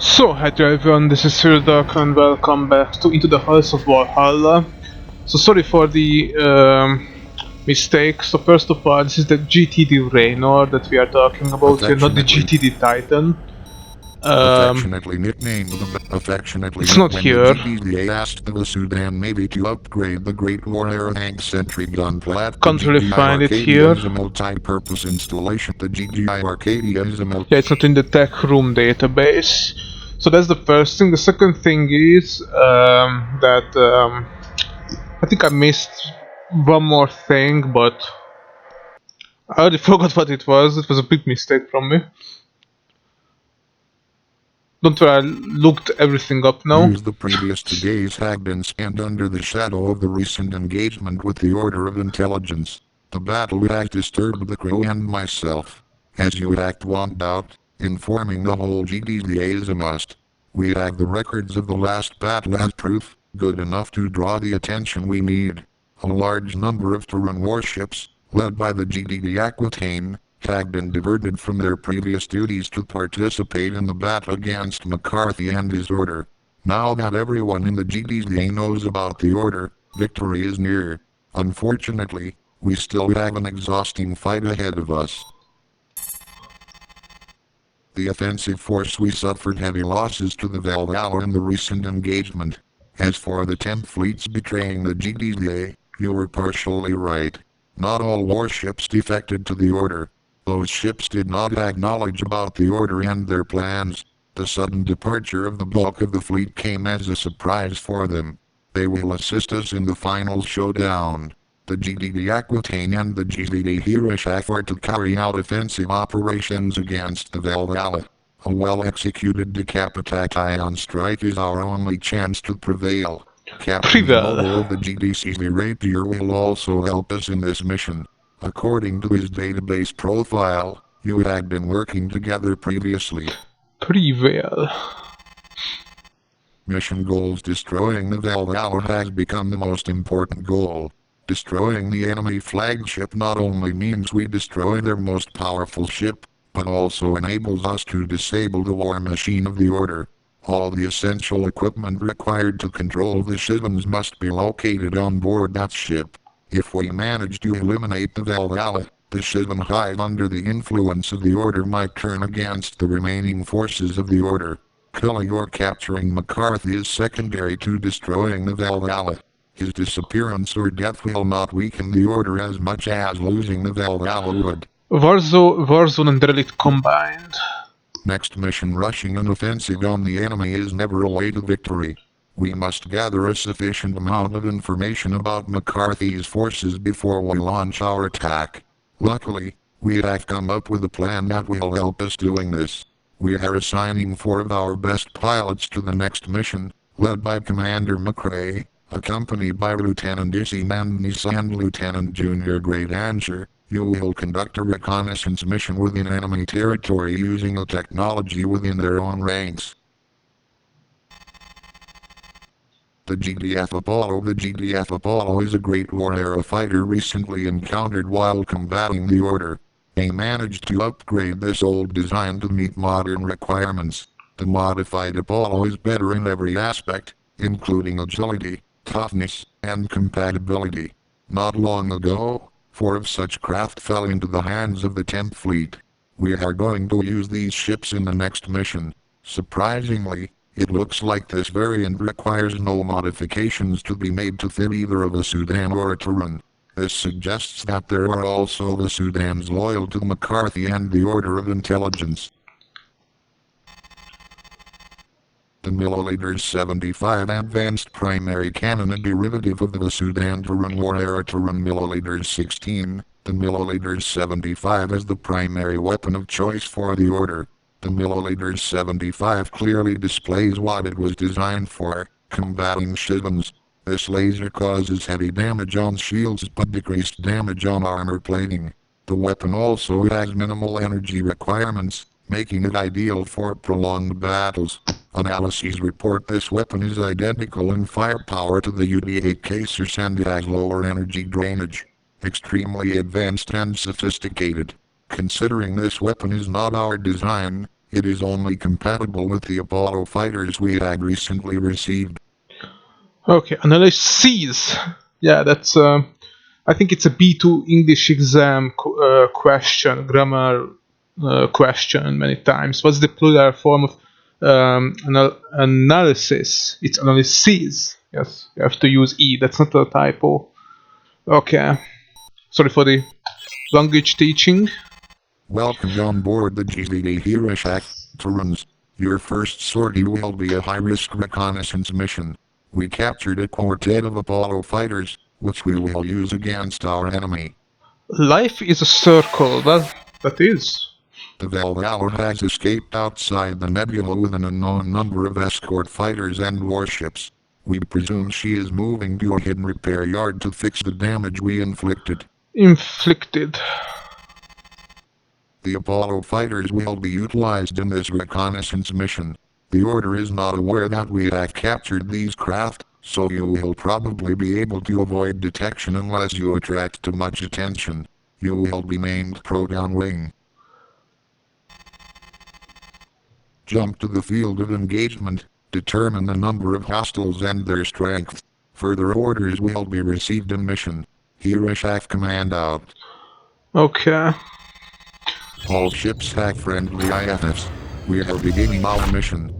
So, hi to everyone, this is Sirdak and welcome back to Into the Halls of Valhalla. So sorry for the mistake. So first of all, this is the GTD Raynor that we are talking about here, not the Affectionately, GTD Titan. affectionately nicknamed affectionately It's not when the here. GDA asked the Sudan Navy to upgrade the Great Warrior tank sentry gun plat. The Can't really GDI find it Arcadia here. is a multi-purpose installation. The GDI Arcadia is a Yeah, it's not in the tech room database. So that's the first thing. The second thing is that I think I missed one more thing, but I already forgot what it was. It was a big mistake from me. Don't worry, I looked everything up now. News the previous 2 days had been spent under the shadow of the recent engagement with the Order of Intelligence. The battle has disturbed the crew and myself. As you act want doubt, informing the whole GDA is a must. We have the records of the last battle as proof, good enough to draw the attention we need. A large number of Terran warships, led by the GDD Aquitaine, had been diverted from their previous duties to participate in the battle against McCarthy and his order. Now that everyone in the GDA knows about the order, victory is near. Unfortunately, we still have an exhausting fight ahead of us. The offensive force we suffered heavy losses to the Valhalla in the recent engagement. As for the 10th fleets betraying the GDA, you were partially right. Not all warships defected to the order. Those ships did not acknowledge about the order and their plans. The sudden departure of the bulk of the fleet came as a surprise for them. They will assist us in the final showdown. The GDD Aquitaine and the GDD Hiroshaf are to carry out offensive operations against the Valhalla. A well-executed decapitation strike is our only chance to prevail. Captain Privel. Molo of the GDC's Rapier will also help us in this mission. According to his database profile, you had been working together previously. Privel. Mission goals. Destroying the Valhalla has become the most important goal. Destroying the enemy flagship not only means we destroy their most powerful ship, but also enables us to disable the war machine of the Order. All the essential equipment required to control the Shivans must be located on board that ship. If we manage to eliminate the Valhalla, the Shivan hive under the influence of the Order might turn against the remaining forces of the Order. Killing or capturing McCarthy is secondary to destroying the Valhalla. His disappearance or death will not weaken the Order as much as losing the Valhalla would. Warzone and Relic combined. Next mission. Rushing an offensive on the enemy is never a way to victory. We must gather a sufficient amount of information about McCarthy's forces before we launch our attack. Luckily, we have come up with a plan that will help us doing this. We are assigning 4 of our best pilots to the next mission, led by Commander McRae, accompanied by Lieutenant Issy Mandnis and Lieutenant Junior Grade Answer. You will conduct a reconnaissance mission within enemy territory using a technology within their own ranks. The GDF Apollo. The GDF Apollo is a Great Warrior fighter recently encountered while combating the Order. They managed to upgrade this old design to meet modern requirements. The modified Apollo is better in every aspect, including agility, toughness, and compatibility. Not long ago, 4 of such craft fell into the hands of the 10th Fleet. We are going to use these ships in the next mission. Surprisingly, it looks like this variant requires no modifications to be made to fit either of a Sudan or a Terran. This suggests that there are also the Sudans loyal to McCarthy and the Order of Intelligence. The Milliliter 75 Advanced Primary Cannon, a derivative of the Sudan Terran Warrior Terran Milliliter 16. The Milliliter 75 is the primary weapon of choice for the Order. The Milliliter 75 clearly displays what it was designed for, combating Shivans. This laser causes heavy damage on shields but decreased damage on armor plating. The weapon also has minimal energy requirements, making it ideal for prolonged battles. Analyses report this weapon is identical in firepower to the UD-8 Caesars and has lower energy drainage. Extremely advanced and sophisticated. Considering this weapon is not our design, It is only compatible with the Apollo fighters we had recently received. Okay, analysis. Yeah, that's. I think it's a B2 English exam question, grammar question many times. What's the plural form of analysis? It's analysis. Yes, you have to use E. That's not a typo. Okay. Sorry for the language teaching. Welcome on board the GZD Hiroshak Terrans. Your first sortie will be a high-risk reconnaissance mission. We captured a quartet of Apollo fighters, which we will use against our enemy. Life is a circle. Well, that is. The Valhalla has escaped outside the nebula with an unknown number of escort fighters and warships. We presume she is moving to a hidden repair yard to fix the damage we inflicted. Inflicted. The Apollo fighters will be utilized in this reconnaissance mission. The Order is not aware that we have captured these craft, so you will probably be able to avoid detection unless you attract too much attention. You will be named Proton Wing. Jump to the field of engagement. Determine the number of hostiles and their strength. Further orders will be received in mission. Hiroshak command out. Okay. All ships have friendly IFFs. We are beginning our mission.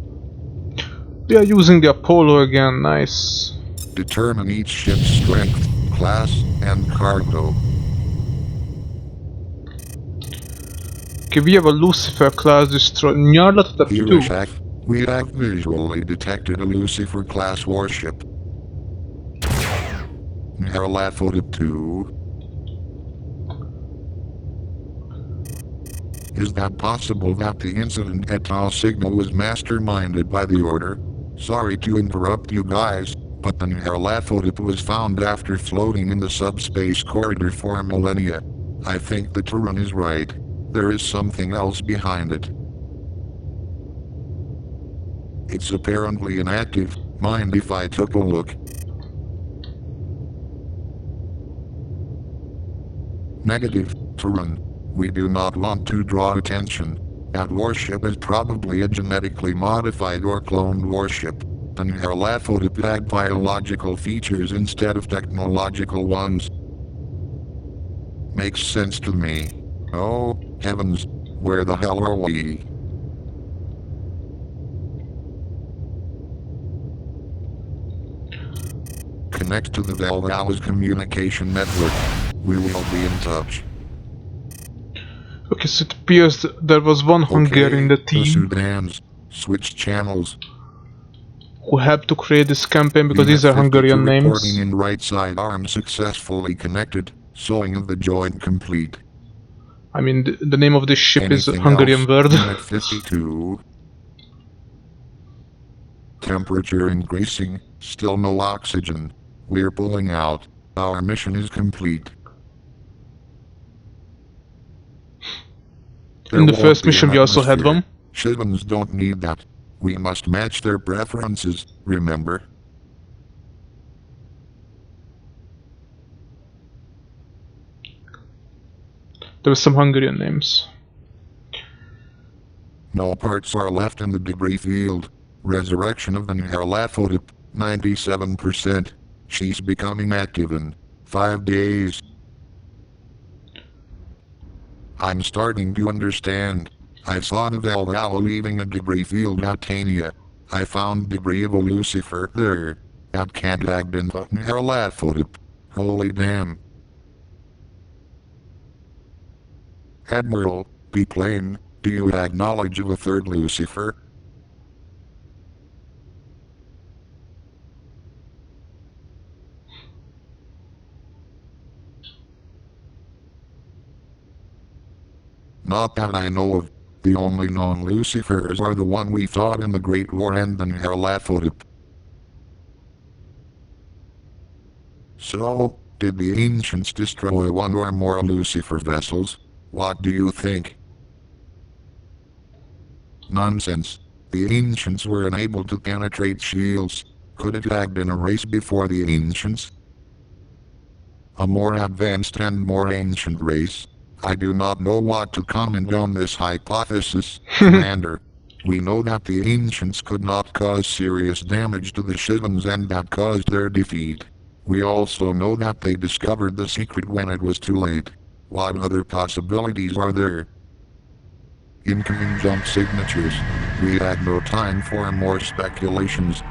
They are using the Apollo again. Nice. Determine each ship's strength, class, and cargo. Okay, we have a Lucifer class destroyer. Nyarlatot 2. Hiroshak, we have visually detected a Lucifer class warship. Nyarlatot 2. Is that possible that the incident at Tau Signal was masterminded by the Order? Sorry to interrupt you guys, but the Nyarlathotep was found after floating in the subspace corridor for millennia. I think the Terran is right. There is something else behind it. It's apparently inactive. Mind if I took a look? Negative, Terran. We do not want to draw attention. That warship is probably a genetically modified or cloned warship. The Nyarlathotep had biological features instead of technological ones. Makes sense to me. Oh, heavens, where the hell are we? Connect to the Valhalla's communication network. We will be in touch. Okay, so it appears there was one Hungarian in the The team Sudans. Switch channels. who helped to create this campaign because We these are have 52 Hungarian reporting names. in right side arm successfully connected. Sewing of the joint complete. I mean, the name of this ship is a Anything Hungarian else? word. Unit 52. Temperature increasing. Still no oxygen. We're pulling out. Our mission is complete. In the There first won't be mission an we also had atmosphere. one. Shivans don't need that. We must match their preferences, remember? There were some Hungarian names. No parts are left in the debris field. Resurrection of the Nyarlathotep, 97%. She's becoming active in 5 days. I'm starting to understand. I saw the Valhalla leaving a debris field at Tania. I found debris of a Lucifer there. That can't have been the Nyarlathotep. Holy damn. Admiral, be plain, do you acknowledge of a third Lucifer? Not that I know of. The only known Lucifers are the one we fought in the Great War and the Nyarlathotep. So, did the ancients destroy one or more Lucifer vessels? What do you think? Nonsense. The ancients were unable to penetrate shields. Could it have been a race before the ancients? A more advanced and more ancient race? I do not know what to comment on this hypothesis, Commander. We know that the ancients could not cause serious damage to the Shivans and that caused their defeat. We also know that they discovered the secret when it was too late. What other possibilities are there? Incoming jump signatures. We had no time for more speculations.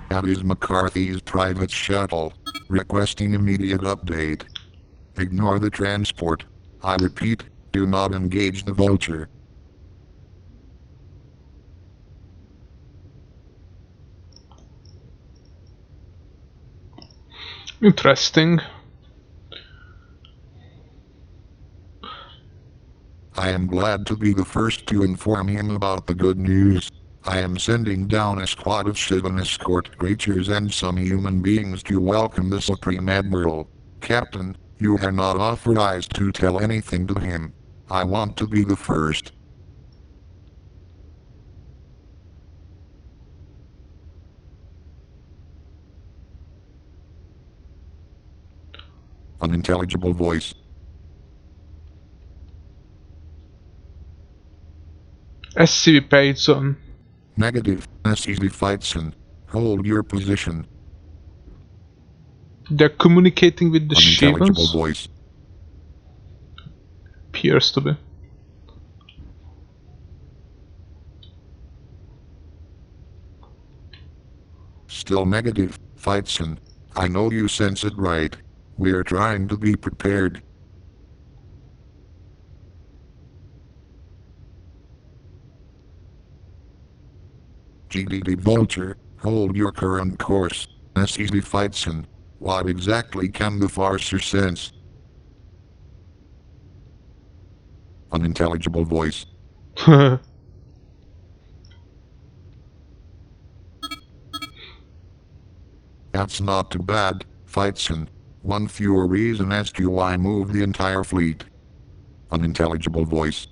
That is McCarthy's private shuttle. Requesting immediate update. Ignore the transport. I repeat, do not engage the vulture. Interesting. I am glad to be the first to inform him about the good news. I am sending down a squad of Shivan escort creatures and some human beings to welcome the Supreme Admiral. Captain, you are not authorized to tell anything to him. I want to be the first. Unintelligible voice. SCV Payson. Negative. SCV Fightson. Hold your position. They're communicating with the Unintelligible Shivans? voice. Appears to be. Still negative. Fightson. I know you sense it right. We're trying to be prepared. GDD Vulture, hold your current course. SCV Fightson. What exactly can the Farser sense? Unintelligible voice. That's not too bad, Fightson. One fewer reason as to why move the entire fleet. Unintelligible voice.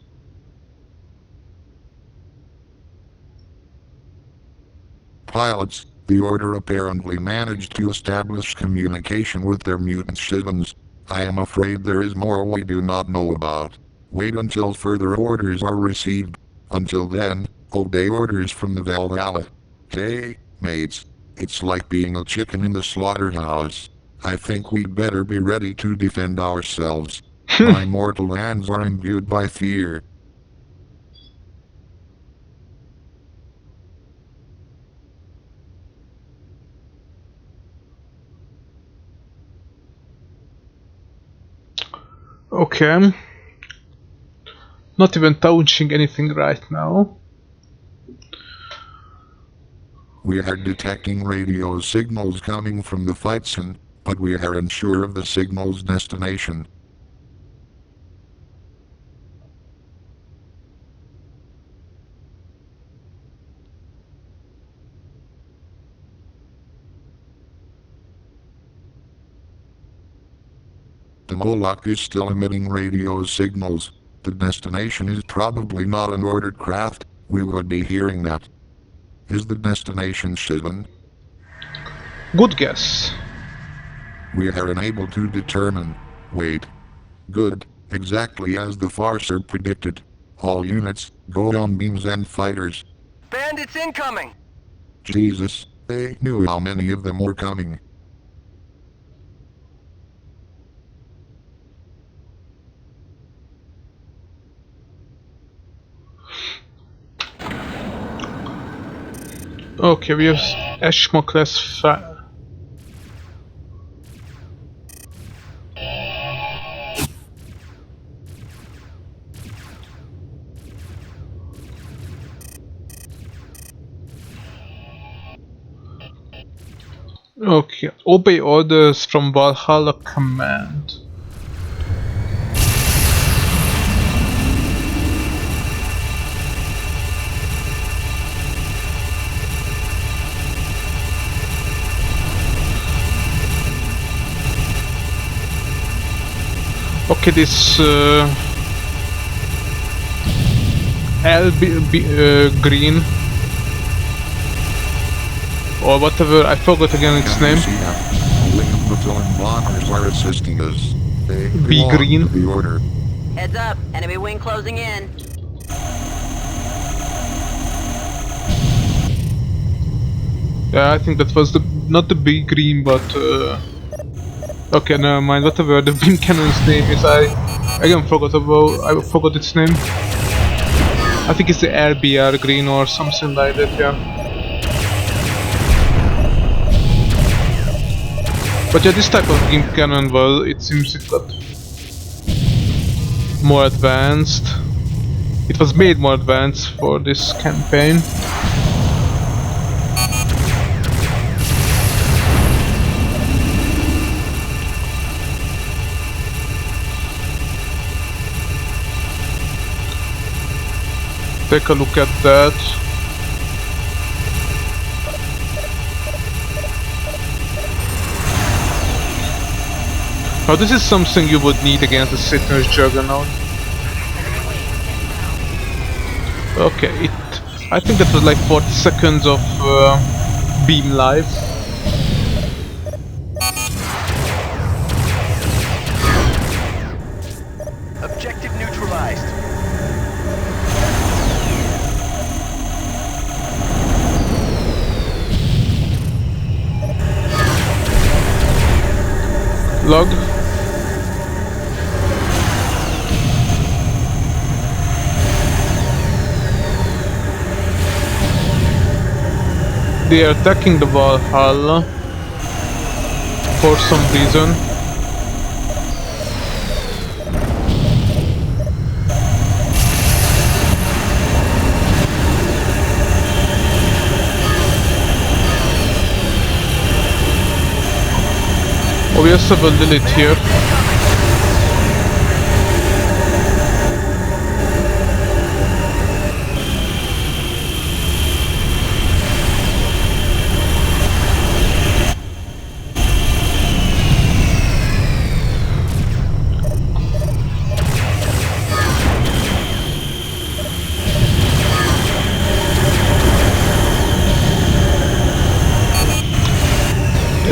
Pilots, the Order apparently managed to establish communication with their mutant Shivans. I am afraid there is more we do not know about. Wait until further orders are received. Until then, obey orders from the Valhalla. Hey, mates. It's like being a chicken in the slaughterhouse. I think we'd better be ready to defend ourselves. My mortal hands are imbued by fear. Okay. Not even touching anything right now. We are detecting radio signals coming from the Fightson, but we are unsure of the signal's destination. The Moloch is still emitting radio signals. The destination is probably not an ordered craft. We would be hearing that. Is the destination Shivan? Good guess. We are unable to determine. Wait. Good, exactly as the Farser predicted. All units, go on beams and fighters. Bandits incoming! Jesus, they knew how many of them were coming. Okay, we have Eshmo class Okay, obey orders from Valhalla command. Okay, this Green or whatever, I forgot again its name. Only the Battalion bombers are assisting us. They Be belong green. to the Order. Heads up, enemy wing closing in. Yeah, I think that was the not the big green, but okay, never mind. Whatever the beam cannon's name is, I again I forgot its name. I think it's the RBR green or something like that. Yeah. But yeah, this type of beam cannon, well, it seems it got more advanced. It was made more advanced for this campaign. Take a look at that. Now this is something you would need against the Satan's Juggernaut. Okay, I think that was like 40 seconds of beam life. Objective neutralized. Log. They are attacking the Valhalla for some reason. Oh, we also have a Lilith here.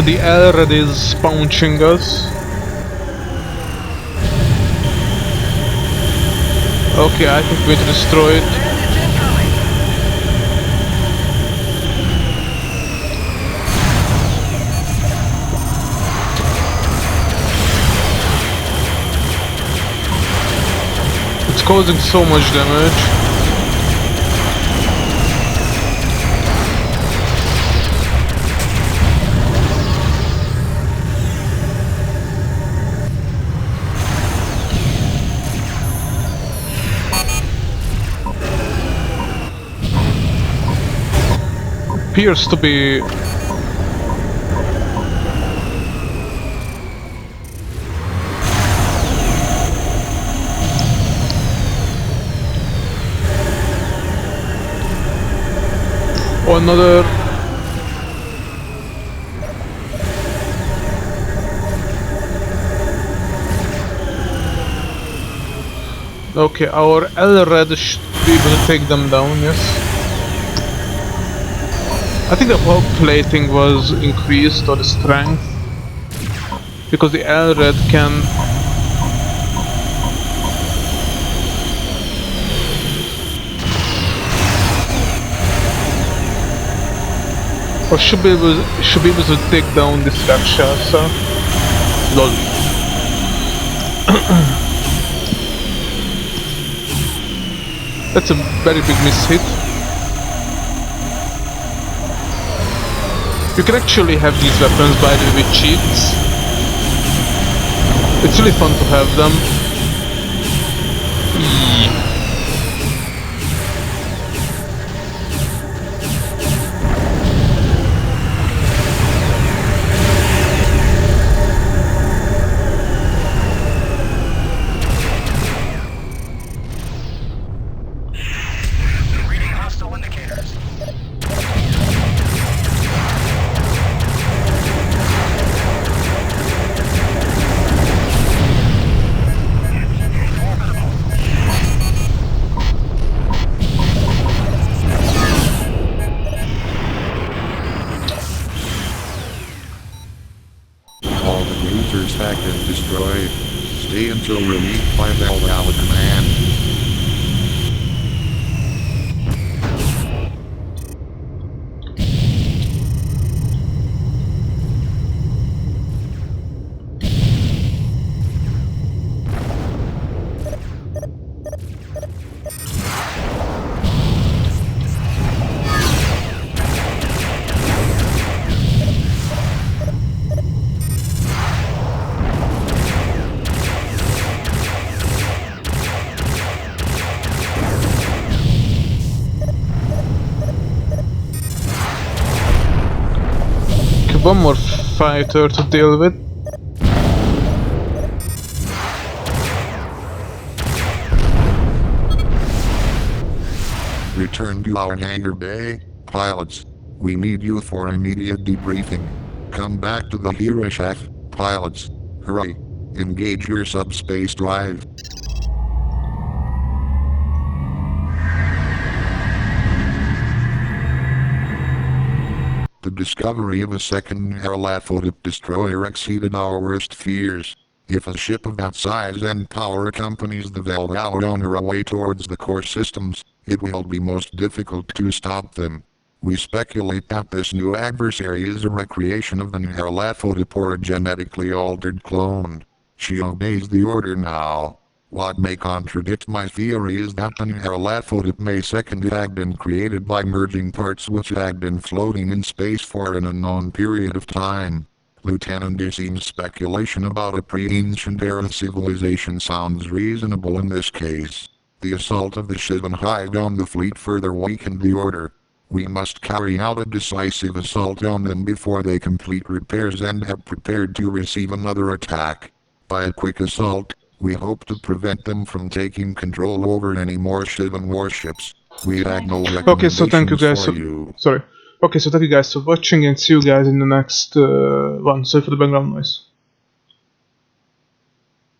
The Elred is punching us. Okay, I think we destroy it. It's causing so much damage. Appears to be another okay, our Elred should be able to take them down, yes. I think the hog plating was increased, or the strength, because the Elred can or should be able to take down this Rakshasa. Lol. That's a very big mishit. You can actually have these weapons by the way with cheats. It's really fun to have them. Reading hostile indicators. All the users hacked and destroyed. Stay until relieved by Valhalla command. Okay, one more fighter to deal with. Return to our hangar bay. Pilots, we need you for immediate debriefing. Come back to the hero shack. Pilots, hurry. Engage your subspace drive. The discovery of a second Haralathotip destroyer exceeded our worst fears. If a ship of that size and power accompanies the Valhalla on her way towards the core systems, it will be most difficult to stop them. We speculate that this new adversary is a recreation of the Haralathotip or a genetically altered clone. She obeys the order now. What may contradict my theory is that the Haralathotip may second have been created by merging parts which had been floating in space for an unknown period of time. Lieutenant Dissim's speculation about a pre-ancient era civilization sounds reasonable in this case. The assault of the Shivan Hive on the fleet further weakened the order. We must carry out a decisive assault on them before they complete repairs and have prepared to receive another attack. By a quick assault, we hope to prevent them from taking control over any more Shivan warships. We have no Okay, so thank you recommendations guys. for you. Sorry. Okay, so thank you guys for watching and see you guys in the next one. Sorry for the background noise.